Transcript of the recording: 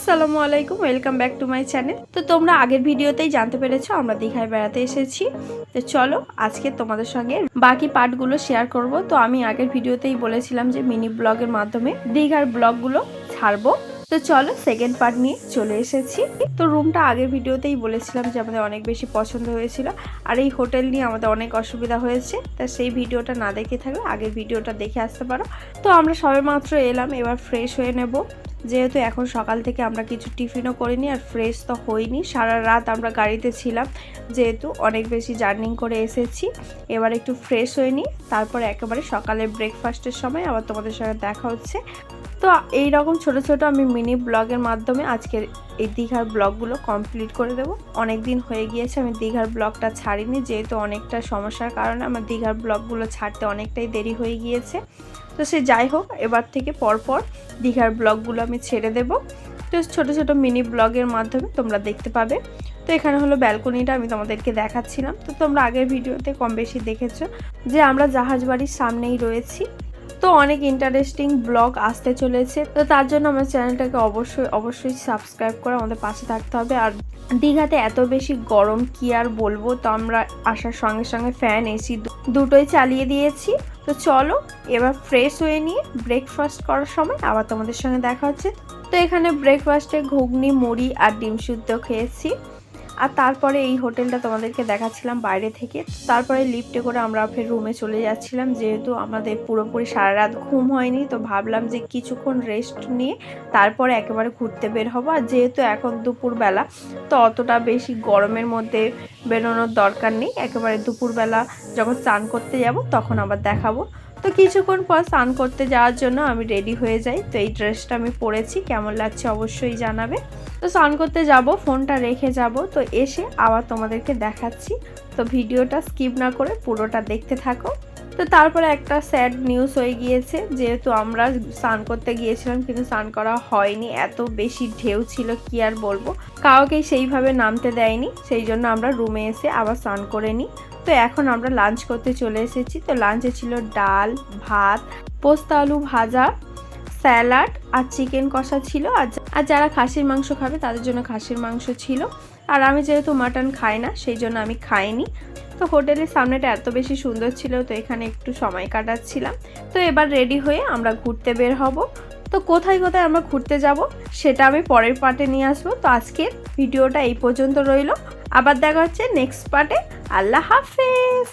আসসালামু আলাইকুম, welcome back to my channel. তো তোমরা আগের ভিডিওতেই জানতে পেরেছো আমরা দীঘায় বেড়াতে এসেছি। তো চলো আজকে তোমাদের সঙ্গে বাকি পার্টগুলো শেয়ার করব। তো আমি আগের ভিডিওতেই বলেছিলাম যে মিনি ব্লগের মাধ্যমে দীঘার ব্লগগুলো ছাড়বো। তো চলো সেকেন্ড পার্ট নিয়ে চলে এসেছি। তো রুমটা আগের ভিডিওতেই বলেছিলাম যে আমাদের অনেক বেশি পছন্দ হয়েছিল, আর এই হোটেল নিয়ে আমাদের অনেক অসুবিধা হয়েছে। তা সেই ভিডিওটা না দেখে থাকলে আগের ভিডিওটা দেখে আসতে পারো। তো আমরা সবেমাত্র এলাম, এবার ফ্রেশ হয়ে নেব। যেহেতু এখন সকাল থেকে আমরা কিছু টিফিনও করিনি আর ফ্রেশ তো হইনি, সারা রাত আমরা গাড়িতে ছিলাম, যেহেতু অনেক বেশি জার্নি করে এসেছি। এবার একটু ফ্রেশ হয়ে নিই, তারপরে একেবারে সকালে ব্রেকফাস্টের সময় আবার তোমাদের সঙ্গে দেখা হচ্ছে। তো এই রকম ছোট ছোট আমি মিনি ব্লগের মাধ্যমে আজকের এই দীঘার ব্লগগুলো কমপ্লিট করে দেবো। অনেক দিন হয়ে গিয়েছে আমি দীঘার ব্লগটা ছাড়িনি, যেহেতু অনেকটা সমস্যার কারণে আমার দীঘার ব্লগগুলো ছাড়তে অনেকটাই দেরি হয়ে গিয়েছে। তো সে যাই হোক, এবার থেকে পরপর দীঘার ব্লগগুলো আমি ছেড়ে দেব। তো ছোট ছোট মিনি ব্লগের মাধ্যমে তোমরা দেখতে পাবে। তো এখানে হলো ব্যালকনিটা, আমি তোমাদেরকে দেখাচ্ছিলাম। তো তোমরা আগের ভিডিওতে কম বেশি দেখেছো যে আমরা জাহাজ বাড়ির সামনেই রয়েছি। তো অনেক ইন্টারেস্টিং ব্লগ আসতে চলেছে, তো তার জন্য আমার চ্যানেলটাকে অবশ্যই সাবস্ক্রাইব করে আমাদের পাশে থাকতে হবে। আর দীঘাতে এত বেশি গরম কি আর বলবো, তো আমরা আসার সঙ্গে সঙ্গে ফ্যান এসি দুটোই চালিয়ে দিয়েছি। তো চলো এবার ফ্রেশ হয়ে নিয়ে ব্রেকফাস্ট করার সময় আবার তোমাদের সঙ্গে দেখা হচ্ছে। তো এখানে ব্রেকফাস্টে ঘুগনি, মুড়ি আর ডিম সিদ্ধ খেয়েছি। আর তারপরে এই হোটেলটা তোমাদেরকে দেখাচ্ছিলাম বাইরে থেকে। তারপরে লিফটে করে আমরা ফের রুমে চলে যাচ্ছিলাম, যেহেতু আমাদের পুরোপুরি সারা রাত ঘুম হয়নি। তো ভাবলাম যে কিছুক্ষণ রেস্ট নিয়ে তারপরে একেবারে ঘুরতে বের হবো। আর যেহেতু এখন দুপুরবেলা, তো অতটা বেশি গরমের মধ্যে বেরোনোর দরকার নেই। একেবারে দুপুরবেলা যখন স্নান করতে যাব তখন আবার দেখাবো। তো কিছুক্ষণ পর স্নান করতে যাওয়ার জন্য আমি রেডি হয়ে যাই। তো এই ড্রেসটা আমি পরেছি, কেমন লাগছে অবশ্যই জানাবে। তো স্নান করতে যাব, ফোনটা রেখে যাব। তো এসে আবার তোমাদেরকে দেখাচ্ছি। তো ভিডিওটা স্কিপ না করে পুরোটা দেখতে থাকো। তো তারপরে একটা স্যাড নিউজ হয়ে গিয়েছে, যেহেতু আমরা স্নান করতে গিয়েছিলাম কিন্তু স্নান করা হয়নি, এত বেশি ঢেউ ছিল কি আর বলবো, কাউকেই সেইভাবে নামতে দেয়নি। সেই জন্য আমরা রুমে এসে আবার স্নান করে নিই। তো এখন আমরা লাঞ্চ করতে চলে এসেছি। তো লাঞ্চে ছিল ডাল, ভাত, পোস্তা আলু ভাজা, স্যালাড আর চিকেন কষা ছিল। আর যারা খাসির মাংস খাবে তাদের জন্য খাসির মাংস ছিল। আর আমি যেহেতু মাটন খাই না, সেই জন্য আমি খাইনি। তো হোটেলের সামনেটা এত বেশি সুন্দর ছিল, তো এখানে একটু সময় কাটাচ্ছিলাম। তো এবার রেডি হয়ে আমরা ঘুরতে বের হব। তো কোথায় কোথায় আমরা ঘুরতে যাব সেটা আমি পরের পার্টে নিয়ে আসবো। তো আজকের ভিডিওটা এই পর্যন্ত রইল, আবার দেখা হচ্ছে নেক্সট পার্টে। আল্লাহ হাফেজ।